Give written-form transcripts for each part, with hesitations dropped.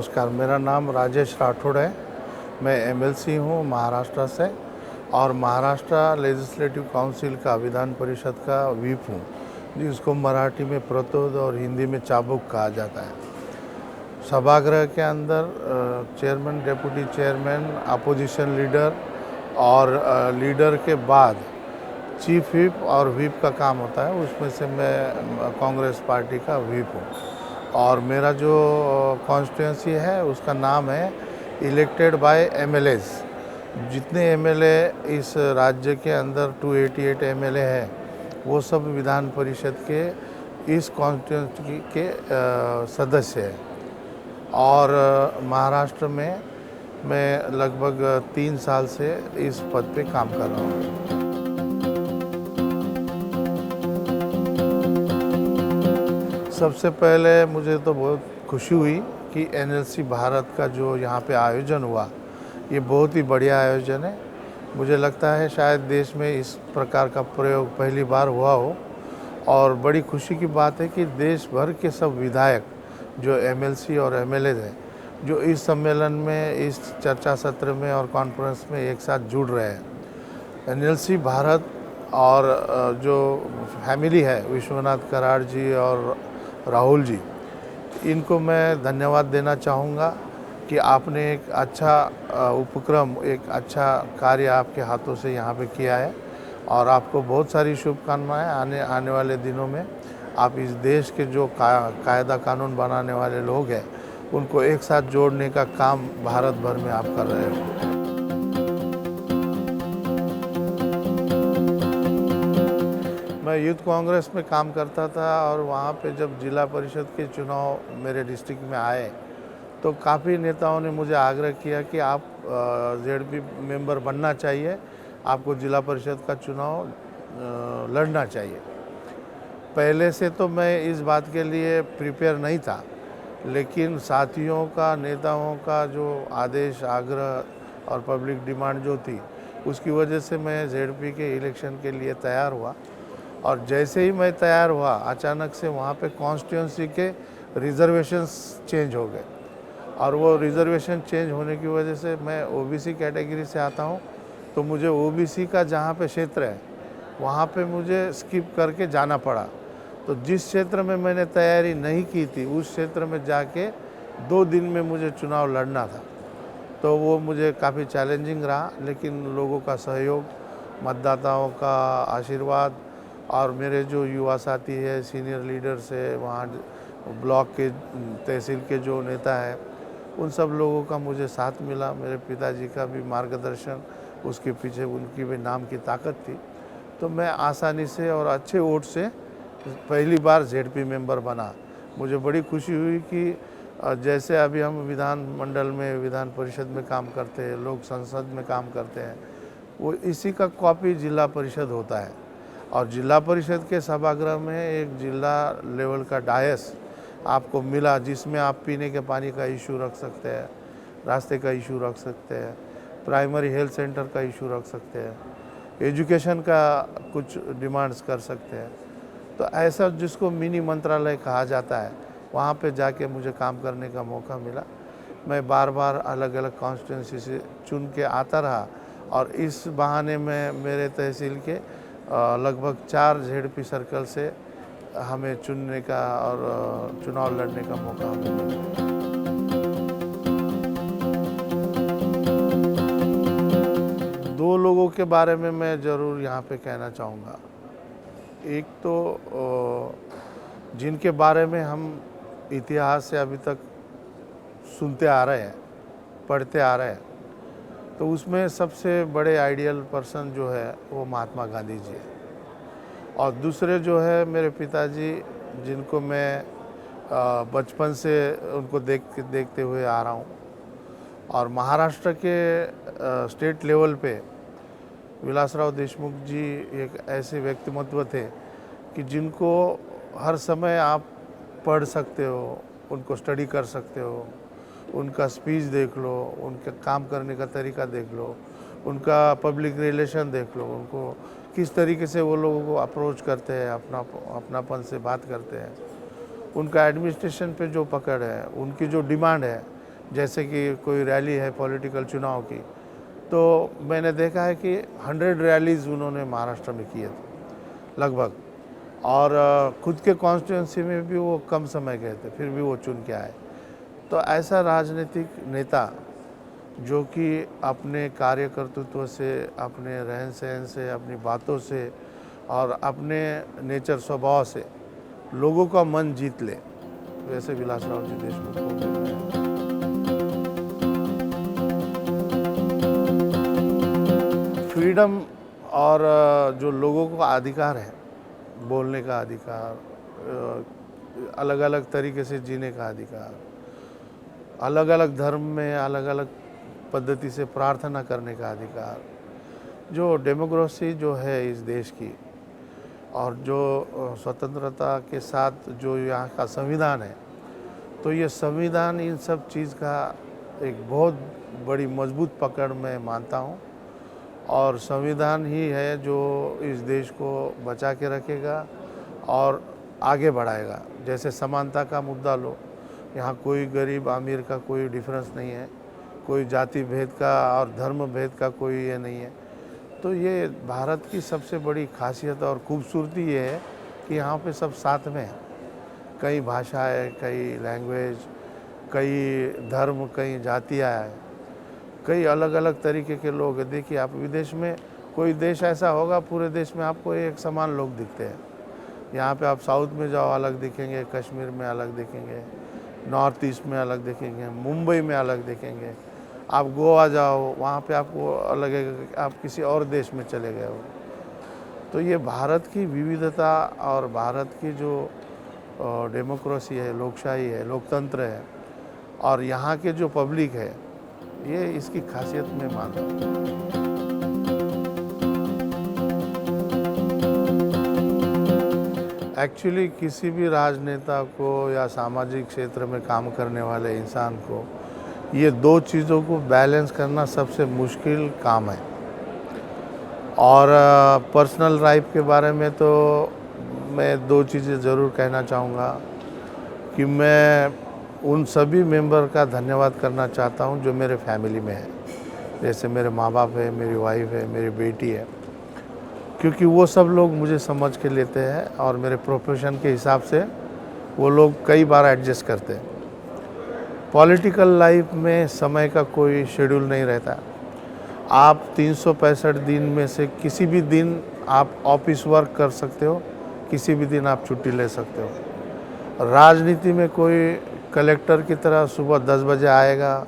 नमस्कार, मेरा नाम राजेश राठौड़ है। मैं एमएलसी हूँ महाराष्ट्र से और महाराष्ट्र लेजिस्लेटिव काउंसिल का विधान परिषद का व्हीप हूँ, जिसको मराठी में प्रतोद और हिंदी में चाबुक कहा जाता है। सभागृह के अंदर chairman, deputy chairman, opposition leader और लीडर के बाद चीफ व्हिप और व्हिप का काम होता है। उसमें से मैं कांग्रेस पार्टी का व्हिप हूँ और मेरा जो कॉन्स्टिट्यूंसी है उसका नाम है इलेक्टेड बाय एमएलएज। जितने एमएलए इस राज्य के अंदर 288 एमएलए है, वो सब विधान परिषद के इस कॉन्स्टिट्यूंसी के सदस्य हैं। और महाराष्ट्र में मैं लगभग 3 साल से इस पद पे काम कर रहा हूँ। सबसे पहले मुझे तो बहुत खुशी हुई कि एनएलसी भारत का जो यहाँ पे आयोजन हुआ, ये बहुत ही बढ़िया आयोजन है। मुझे लगता है शायद देश में इस प्रकार का प्रयोग पहली बार हुआ हो और बड़ी खुशी की बात है कि देश भर के सब विधायक जो एमएलसी और एमएलए हैं, जो इस सम्मेलन में, इस चर्चा सत्र में और कॉन्फ्रेंस में एक साथ जुड़ रहे हैं। एनएलसी भारत और जो फैमिली है, विश्वनाथ कराड़ जी और राहुल जी, इनको मैं धन्यवाद देना चाहूँगा कि आपने एक अच्छा उपक्रम, एक अच्छा कार्य आपके हाथों से यहाँ पे किया है और आपको बहुत सारी शुभकामनाएं। आने वाले दिनों में आप इस देश के जो कायदा कानून बनाने वाले लोग हैं, उनको एक साथ जोड़ने का काम भारत भर में आप कर रहे हो। मैं यूथ कांग्रेस में काम करता था और वहाँ पे जब जिला परिषद के चुनाव मेरे डिस्ट्रिक्ट में आए तो काफ़ी नेताओं ने मुझे आग्रह किया कि आप जेडपी मेंबर बनना चाहिए, आपको जिला परिषद का चुनाव लड़ना चाहिए। पहले से तो मैं इस बात के लिए प्रिपेयर नहीं था, लेकिन साथियों का, नेताओं का जो आदेश, आग्रह और पब्लिक डिमांड जो थी, उसकी वजह से मैं जेडपी के इलेक्शन के लिए तैयार हुआ। और जैसे ही मैं तैयार हुआ, अचानक से वहाँ पे कॉन्स्टिट्यूंसी के रिजर्वेशंस चेंज हो गए और वो रिजर्वेशन चेंज होने की वजह से, मैं ओबीसी कैटेगरी से आता हूँ, तो मुझे ओबीसी का जहाँ पे क्षेत्र है वहाँ पे मुझे स्किप करके जाना पड़ा। तो जिस क्षेत्र में मैंने तैयारी नहीं की थी, उस क्षेत्र में जाके 2 दिन में मुझे चुनाव लड़ना था। तो वो मुझे काफ़ी चैलेंजिंग रहा, लेकिन लोगों का सहयोग, मतदाताओं का आशीर्वाद और मेरे जो युवा साथी है, सीनियर लीडर्स है, वहाँ ब्लॉक के, तहसील के जो नेता है, उन सब लोगों का मुझे साथ मिला। मेरे पिताजी का भी मार्गदर्शन, उसके पीछे उनकी भी नाम की ताकत थी। तो मैं आसानी से और अच्छे वोट से पहली बार जेडपी मेंबर बना। मुझे बड़ी खुशी हुई कि जैसे अभी हम विधान मंडल में, विधान परिषद में काम करते हैं, लोग संसद में काम करते हैं, वो इसी का कॉपी जिला परिषद होता है। और जिला परिषद के सभागृह में एक जिला लेवल का डायस आपको मिला, जिसमें आप पीने के पानी का इशू रख सकते हैं, रास्ते का इशू रख सकते हैं, प्राइमरी हेल्थ सेंटर का इशू रख सकते हैं, एजुकेशन का कुछ डिमांड्स कर सकते हैं। तो ऐसा जिसको मिनी मंत्रालय कहा जाता है, वहाँ पे जाके मुझे काम करने का मौका मिला। मैं बार बार अलग अलग कॉन्स्टिट्यूंसी से चुन के आता रहा और इस बहाने में मेरे तहसील के लगभग 4 जेडपी सर्कल से हमें चुनने का और चुनाव लड़ने का मौका मिला। 2 लोगों के बारे में मैं ज़रूर यहाँ पे कहना चाहूँगा। एक तो जिनके बारे में हम इतिहास से अभी तक सुनते आ रहे हैं, पढ़ते आ रहे हैं, तो उसमें सबसे बड़े आइडियल पर्सन जो है वो महात्मा गांधी जी है। और दूसरे जो है मेरे पिताजी, जिनको मैं बचपन से उनको देखते हुए आ रहा हूँ। और महाराष्ट्र के स्टेट लेवल पे विलासराव देशमुख जी एक ऐसे व्यक्तिमत्व थे कि जिनको हर समय आप पढ़ सकते हो, उनको स्टडी कर सकते हो, उनका स्पीच देख लो, उनके काम करने का तरीका देख लो, उनका पब्लिक रिलेशन देख लो, उनको किस तरीके से वो लोगों को अप्रोच करते हैं, अपनापन से बात करते हैं, उनका एडमिनिस्ट्रेशन पे जो पकड़ है, उनकी जो डिमांड है, जैसे कि कोई रैली है पॉलिटिकल चुनाव की, तो मैंने देखा है कि 100 रैलीज़ उन्होंने महाराष्ट्र में किए थे लगभग, और खुद के कॉन्स्टिट्यूंसी में भी वो कम समय गए थे, फिर भी वो चुन के आए। तो ऐसा राजनीतिक नेता जो कि अपने कार्यकर्तृत्व से, अपने रहन सहन से, अपनी बातों से और अपने नेचर स्वभाव से लोगों का मन जीत ले, वैसे विलासराव जी देशमुख को मिल रहे हैं। फ्रीडम और जो लोगों का अधिकार है, बोलने का अधिकार, अलग अलग तरीके से जीने का अधिकार, अलग अलग धर्म में अलग अलग पद्धति से प्रार्थना करने का अधिकार, जो डेमोक्रेसी जो है इस देश की, और जो स्वतंत्रता के साथ जो यहाँ का संविधान है, तो ये संविधान इन सब चीज़ का एक बहुत बड़ी मजबूत पकड़ मैं मानता हूँ। और संविधान ही है जो इस देश को बचा के रखेगा और आगे बढ़ाएगा। जैसे समानता का मुद्दा लो, यहाँ कोई गरीब अमीर का कोई डिफरेंस नहीं है, कोई जाति भेद का और धर्म भेद का कोई ये नहीं है। तो ये भारत की सबसे बड़ी खासियत और खूबसूरती ये है कि यहाँ पे सब साथ में है। कई भाषाएं, कई लैंग्वेज, कई धर्म, कई जातियाँ हैं, कई अलग अलग तरीके के लोग हैं। देखिए आप विदेश में, कोई देश ऐसा होगा पूरे देश में आपको एक समान लोग दिखते हैं। यहाँ पे आप साउथ में जाओ अलग दिखेंगे, कश्मीर में अलग दिखेंगे, नॉर्थ ईस्ट में अलग दिखेंगे, मुंबई में अलग दिखेंगे। आप गोवा जाओ, वहाँ पे आपको अलग है कि आप किसी और देश में चले गए हो। तो ये भारत की विविधता और भारत की जो डेमोक्रेसी है, लोकशाही है, लोकतंत्र है, और यहाँ के जो पब्लिक है, ये इसकी खासियत मैं मानता हूँ। एक्चुअली किसी भी राजनेता को या सामाजिक क्षेत्र में काम करने वाले इंसान को ये दो चीज़ों को बैलेंस करना सबसे मुश्किल काम है। और पर्सनल लाइफ के बारे में तो मैं दो चीज़ें ज़रूर कहना चाहूँगा कि मैं उन सभी मेंबर का धन्यवाद करना चाहता हूँ जो मेरे फैमिली में है। जैसे मेरे माँ बाप है, मेरी वाइफ है, मेरी बेटी है, क्योंकि वो सब लोग मुझे समझ के लेते हैं और मेरे प्रोफेशन के हिसाब से वो लोग कई बार एडजस्ट करते हैं। पॉलिटिकल लाइफ में समय का कोई शेड्यूल नहीं रहता। आप 365 दिन में से किसी भी दिन आप ऑफिस वर्क कर सकते हो, किसी भी दिन आप छुट्टी ले सकते हो। राजनीति में कोई कलेक्टर की तरह सुबह 10 बजे आएगा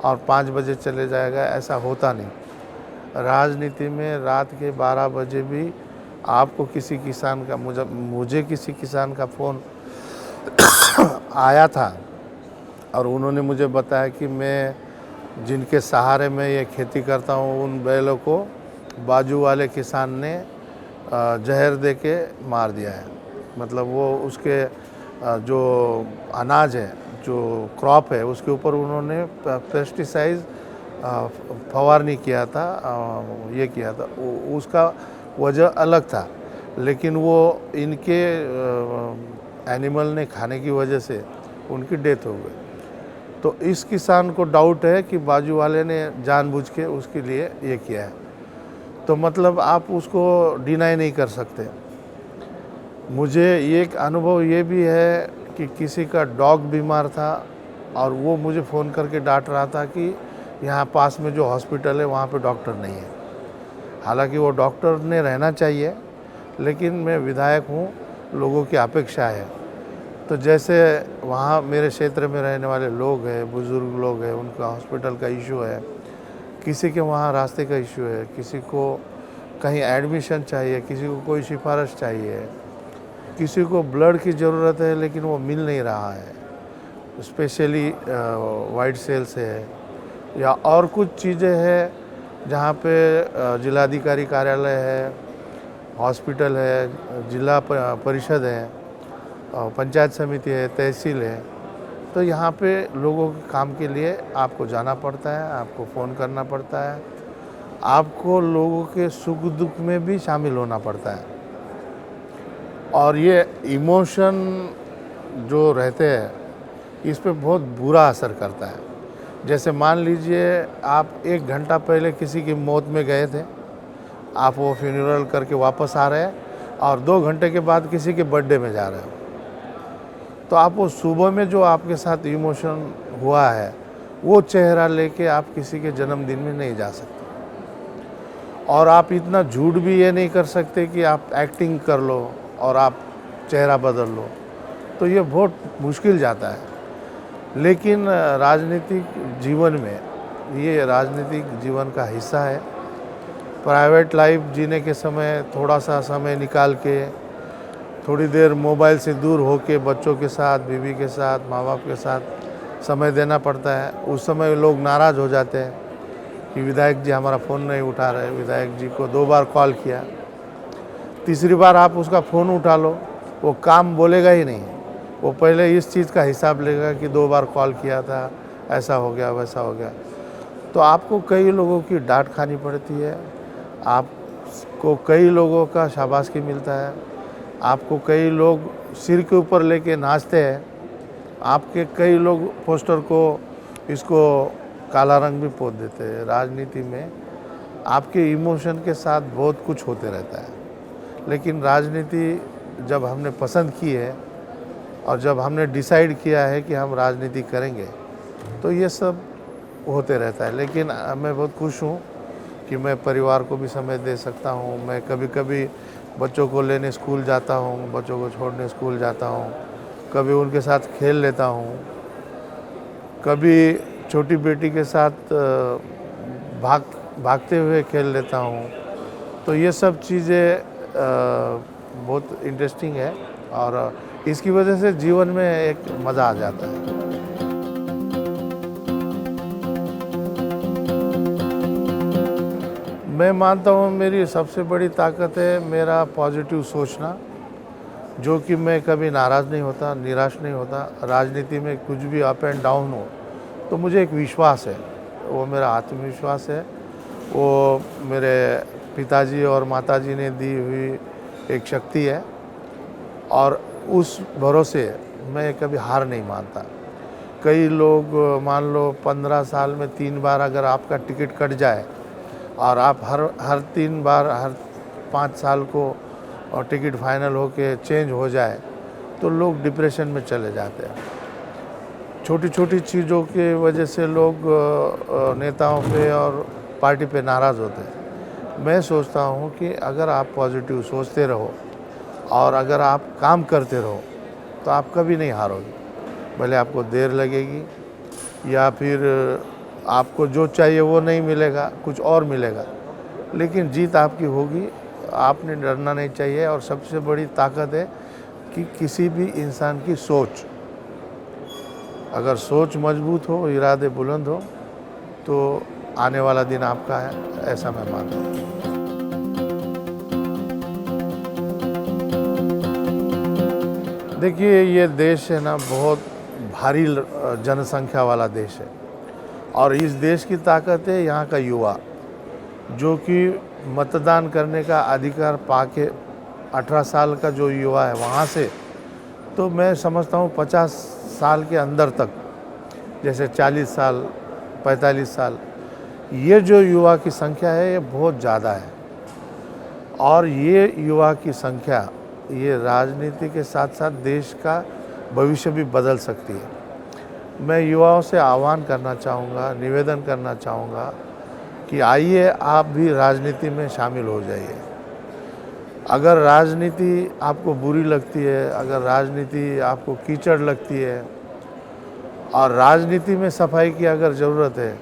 और 5 बजे चले जाएगा, ऐसा होता नहीं। राजनीति में रात के 12 बजे भी आपको किसी किसान का, मुझे किसी किसान का फ़ोन आया था और उन्होंने मुझे बताया कि मैं जिनके सहारे में ये खेती करता हूँ, उन बैलों को बाजू वाले किसान ने जहर दे के मार दिया है। मतलब वो उसके जो अनाज है, जो क्रॉप है, उसके ऊपर उन्होंने पेस्टिसाइड फवारनी किया था, ये किया था। उसका वजह अलग था, लेकिन वो इनके एनिमल ने खाने की वजह से उनकी डेथ हो गई। तो इस किसान को डाउट है कि बाजू वाले ने जानबूझ के उसके लिए ये किया है। तो मतलब आप उसको डिनाई नहीं कर सकते। मुझे एक अनुभव ये भी है कि किसी का डॉग बीमार था और वो मुझे फ़ोन करके डांट रहा था कि यहाँ पास में जो हॉस्पिटल है वहाँ पे डॉक्टर नहीं है। हालांकि वो डॉक्टर ने रहना चाहिए, लेकिन मैं विधायक हूँ, लोगों की अपेक्षा है। तो जैसे वहाँ मेरे क्षेत्र में रहने वाले लोग हैं, बुज़ुर्ग लोग हैं, उनका हॉस्पिटल का इशू है, किसी के वहाँ रास्ते का इशू है, किसी को कहीं एडमिशन चाहिए, किसी को कोई सिफारिश चाहिए, किसी को ब्लड की ज़रूरत है लेकिन वो मिल नहीं रहा है, स्पेशली वाइट सेल्स है या और कुछ चीज़ें हैं जहाँ पे जिलाधिकारी कार्यालय है, हॉस्पिटल है, जिला परिषद है, पंचायत समिति है, तहसील है। तो यहाँ पे लोगों के काम के लिए आपको जाना पड़ता है, आपको फ़ोन करना पड़ता है, आपको लोगों के सुख दुख में भी शामिल होना पड़ता है। और ये इमोशन जो रहते हैं, इस पे बहुत बुरा असर करता है। जैसे मान लीजिए आप 1 घंटा पहले किसी की मौत में गए थे, आप वो फ्यूनरल करके वापस आ रहे हैं और 2 घंटे के बाद किसी के बर्थडे में जा रहे हो, तो आप वो सुबह में जो आपके साथ इमोशन हुआ है वो चेहरा लेके आप किसी के जन्मदिन में नहीं जा सकते। और आप इतना झूठ भी ये नहीं कर सकते कि आप एक्टिंग कर लो और आप चेहरा बदल लो, तो ये बहुत मुश्किल जाता है। लेकिन राजनीतिक जीवन में ये राजनीतिक जीवन का हिस्सा है। प्राइवेट लाइफ जीने के समय थोड़ा सा समय निकाल के थोड़ी देर मोबाइल से दूर होके बच्चों के साथ, बीवी के साथ, माँ बाप के साथ समय देना पड़ता है। उस समय लोग नाराज़ हो जाते हैं कि विधायक जी हमारा फ़ोन नहीं उठा रहे। विधायक जी को 2 बार कॉल किया, तीसरी बार आप उसका फ़ोन उठा लो, वो काम बोलेगा ही नहीं। वो पहले इस चीज़ का हिसाब लेगा कि 2 बार कॉल किया था, ऐसा हो गया, वैसा हो गया। तो आपको कई लोगों की डांट खानी पड़ती है, आपको कई लोगों का शाबाशी मिलता है, आपको कई लोग सिर के ऊपर लेके नाचते हैं, आपके कई लोग पोस्टर को इसको काला रंग भी पोत देते हैं। राजनीति में आपके इमोशन के साथ बहुत कुछ होते रहता है, लेकिन राजनीति जब हमने पसंद की है और जब हमने डिसाइड किया है कि हम राजनीति करेंगे तो ये सब होते रहता है। लेकिन मैं बहुत खुश हूँ कि मैं परिवार को भी समय दे सकता हूँ। मैं कभी कभी बच्चों को लेने स्कूल जाता हूँ, बच्चों को छोड़ने स्कूल जाता हूँ, कभी उनके साथ खेल लेता हूँ, कभी छोटी बेटी के साथ भागते हुए खेल लेता हूँ। तो ये सब चीज़ें बहुत इंटरेस्टिंग है और इसकी वजह से जीवन में एक मज़ा आ जाता है। मैं मानता हूँ मेरी सबसे बड़ी ताकत है मेरा पॉजिटिव सोचना, जो कि मैं कभी नाराज़ नहीं होता, निराश नहीं होता। राजनीति में कुछ भी अप एंड डाउन हो तो मुझे एक विश्वास है, वो मेरा आत्मविश्वास है, वो मेरे पिताजी और माताजी ने दी हुई एक शक्ति है और उस भरोसे मैं कभी हार नहीं मानता। कई लोग मान लो 15 साल में 3 बार अगर आपका टिकट कट जाए और आप हर 3 बार हर 5 साल को और टिकट फाइनल होके चेंज हो जाए तो लोग डिप्रेशन में चले जाते हैं। छोटी छोटी चीज़ों की वजह से लोग नेताओं पे और पार्टी पे नाराज़ होते हैं। मैं सोचता हूँ कि अगर आप पॉजिटिव सोचते रहो और अगर आप काम करते रहो तो आप कभी नहीं हारोगे। भले आपको देर लगेगी या फिर आपको जो चाहिए वो नहीं मिलेगा, कुछ और मिलेगा, लेकिन जीत आपकी होगी। आपने डरना नहीं चाहिए। और सबसे बड़ी ताकत है कि किसी भी इंसान की सोच, अगर सोच मजबूत हो, इरादे बुलंद हो, तो आने वाला दिन आपका है, ऐसा मैं मानता हूँ। देखिए ये देश है ना, बहुत भारी जनसंख्या वाला देश है और इस देश की ताकत है यहाँ का युवा, जो कि मतदान करने का अधिकार पाके 18 साल का जो युवा है वहाँ से, तो मैं समझता हूँ 50 साल के अंदर तक, जैसे 40 साल 45 साल, ये जो युवा की संख्या है ये बहुत ज़्यादा है। और ये युवा की संख्या ये राजनीति के साथ साथ देश का भविष्य भी बदल सकती है। मैं युवाओं से आह्वान करना चाहूँगा, निवेदन करना चाहूँगा कि आइए आप भी राजनीति में शामिल हो जाइए। अगर राजनीति आपको बुरी लगती है, अगर राजनीति आपको कीचड़ लगती है और राजनीति में सफाई की अगर ज़रूरत है,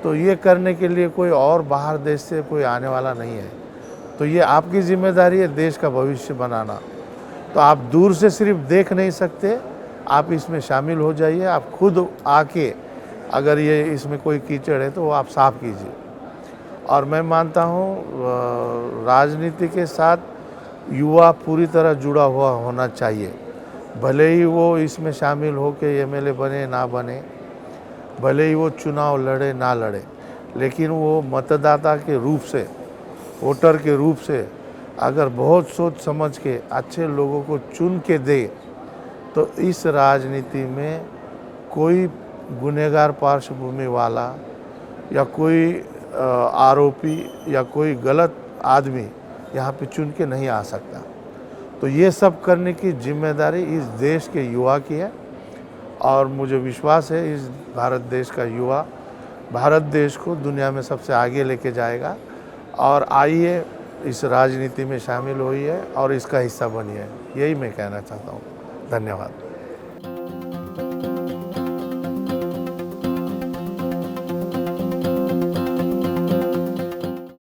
तो ये करने के लिए कोई और बाहर देश से कोई आने वाला नहीं है। तो ये आपकी जिम्मेदारी है देश का भविष्य बनाना। तो आप दूर से सिर्फ देख नहीं सकते, आप इसमें शामिल हो जाइए। आप खुद आके अगर ये इसमें कोई कीचड़ है तो वो आप साफ कीजिए। और मैं मानता हूँ राजनीति के साथ युवा पूरी तरह जुड़ा हुआ होना चाहिए। भले ही वो इसमें शामिल हो के एमएलए बने ना बने, भले ही वो चुनाव लड़े ना लड़े, लेकिन वो मतदाता के रूप से, वोटर के रूप से अगर बहुत सोच समझ के अच्छे लोगों को चुन के दे, तो इस राजनीति में कोई गुनहगार पार्श्वभूमि वाला या कोई आरोपी या कोई गलत आदमी यहाँ पे चुन के नहीं आ सकता। तो ये सब करने की जिम्मेदारी इस देश के युवा की है और मुझे विश्वास है इस भारत देश का युवा भारत देश को दुनिया में सबसे आगे लेके जाएगा। और आइए इस राजनीति में शामिल होइए और इसका हिस्सा बनिए, यही मैं कहना चाहता हूँ। धन्यवाद।